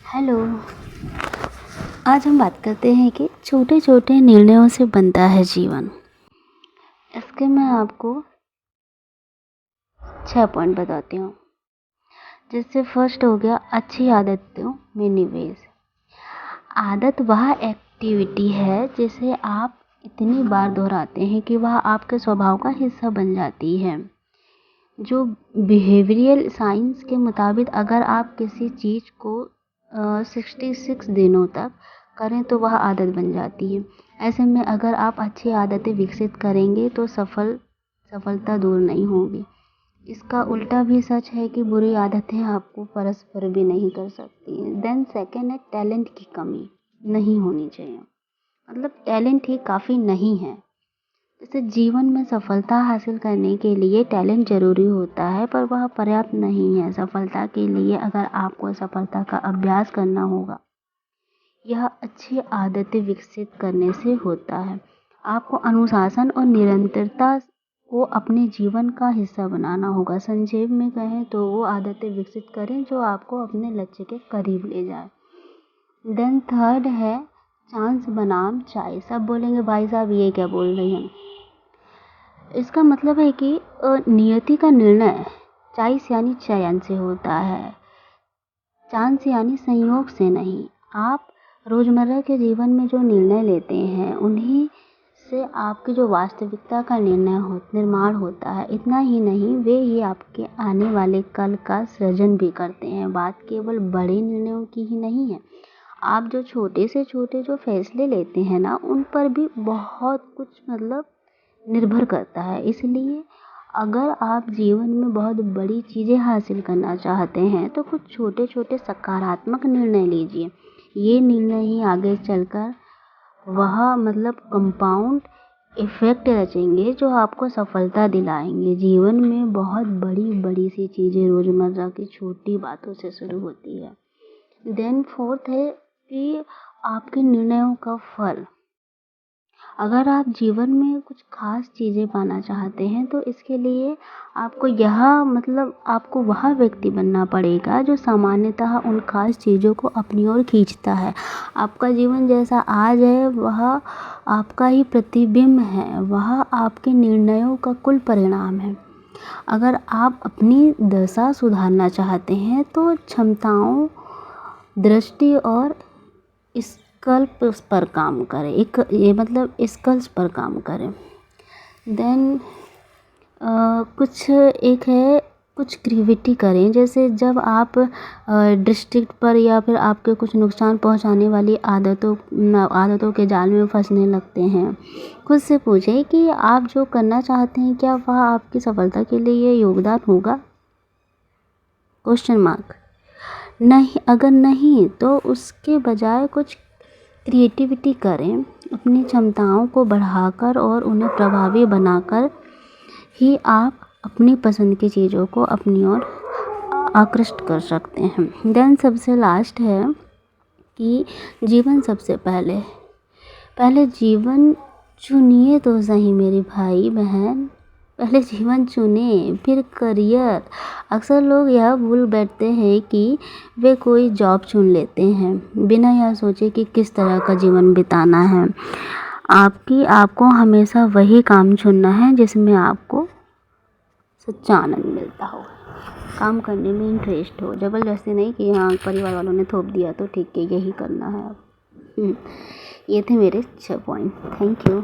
Hello. आज हम बात करते हैं कि छोटे छोटे निर्णयों से बनता है जीवन। इसके मैं आपको 6 पॉइंट बताती हूँ। जिससे फर्स्ट हो गया अच्छी आदतों में निवेश। आदत वह एक्टिविटी है जिसे आप इतनी बार दोहराते हैं कि वह आपके स्वभाव का हिस्सा बन जाती है। जो बिहेवियरल साइंस के मुताबिक अगर आप किसी चीज़ को 66 दिनों तक करें तो वह आदत बन जाती है। ऐसे में अगर आप अच्छी आदतें विकसित करेंगे तो सफलता दूर नहीं होगी। इसका उल्टा भी सच है कि बुरी आदतें आपको परस्पर भी नहीं कर सकती हैं। देन सेकेंड है टैलेंट की कमी नहीं होनी चाहिए। मतलब टैलेंट ही काफ़ी नहीं है। जैसे जीवन में सफलता हासिल करने के लिए टैलेंट ज़रूरी होता है पर वह पर्याप्त नहीं है। सफलता के लिए अगर आपको सफलता का अभ्यास करना होगा, यह अच्छी आदतें विकसित करने से होता है। आपको अनुशासन और निरंतरता को अपने जीवन का हिस्सा बनाना होगा। संक्षेप में कहें तो वो आदतें विकसित करें जो आपको अपने लक्ष्य के करीब ले जाए। देन थर्ड है चांस बनाम चाय। सब बोलेंगे भाई साहब ये क्या बोल रही हैं। इसका मतलब है कि नियति का निर्णय चॉइस यानी चयन से होता है, चांस यानी संयोग से नहीं। आप रोज़मर्रा के जीवन में जो निर्णय लेते हैं उन्हीं से आपकी जो वास्तविकता का निर्माण होता है। इतना ही नहीं, वे ही आपके आने वाले कल का सृजन भी करते हैं। बात केवल बड़े निर्णयों की ही नहीं है। आप जो छोटे से छोटे जो फैसले लेते हैं ना, उन पर भी बहुत कुछ निर्भर करता है। इसलिए अगर आप जीवन में बहुत बड़ी चीज़ें हासिल करना चाहते हैं तो कुछ छोटे छोटे सकारात्मक निर्णय लीजिए। ये निर्णय ही आगे चलकर वह कंपाउंड इफ़ेक्ट रचेंगे जो आपको सफलता दिलाएंगे। जीवन में बहुत बड़ी बड़ी सी चीज़ें रोज़मर्रा की छोटी बातों से शुरू होती है। देन फोर्थ है कि आपके निर्णयों का फल। अगर आप जीवन में कुछ खास चीज़ें पाना चाहते हैं तो इसके लिए आपको आपको वह व्यक्ति बनना पड़ेगा जो सामान्यतः उन खास चीज़ों को अपनी ओर खींचता है। आपका जीवन जैसा आज है वह आपका ही प्रतिबिंब है, वह आपके निर्णयों का कुल परिणाम है। अगर आप अपनी दशा सुधारना चाहते हैं तो क्षमताओं, दृष्टि और स्किल्स पर काम करें। स्किल्स पर काम करें। देन कुछ क्रिएटिविटी करें। जैसे जब आप डिस्ट्रिक्ट पर या फिर आपके कुछ नुकसान पहुंचाने वाली आदतों के जाल में फंसने लगते हैं, खुद से पूछें कि आप जो करना चाहते हैं क्या वह आपकी सफलता के लिए योगदान होगा? Question mark. नहीं, अगर नहीं तो उसके बजाय कुछ क्रिएटिविटी करें। अपनी क्षमताओं को बढ़ाकर और उन्हें प्रभावी बनाकर ही आप अपनी पसंद की चीज़ों को अपनी ओर आकृष्ट कर सकते हैं। देन सबसे लास्ट है कि जीवन सबसे पहले जीवन चुनिए तो सही मेरे भाई बहन। पहले जीवन चुने फिर करियर। अक्सर लोग यह भूल बैठते हैं कि वे कोई जॉब चुन लेते हैं बिना यह सोचे कि किस तरह का जीवन बिताना है। आपको हमेशा वही काम चुनना है जिसमें आपको सच्चा आनंद मिलता हो, काम करने में इंटरेस्ट हो। ज़बरदस्ती नहीं कि हाँ परिवार वालों ने थोप दिया तो ठीक है यही करना है। ये थे मेरे 6 पॉइंट। Thank you.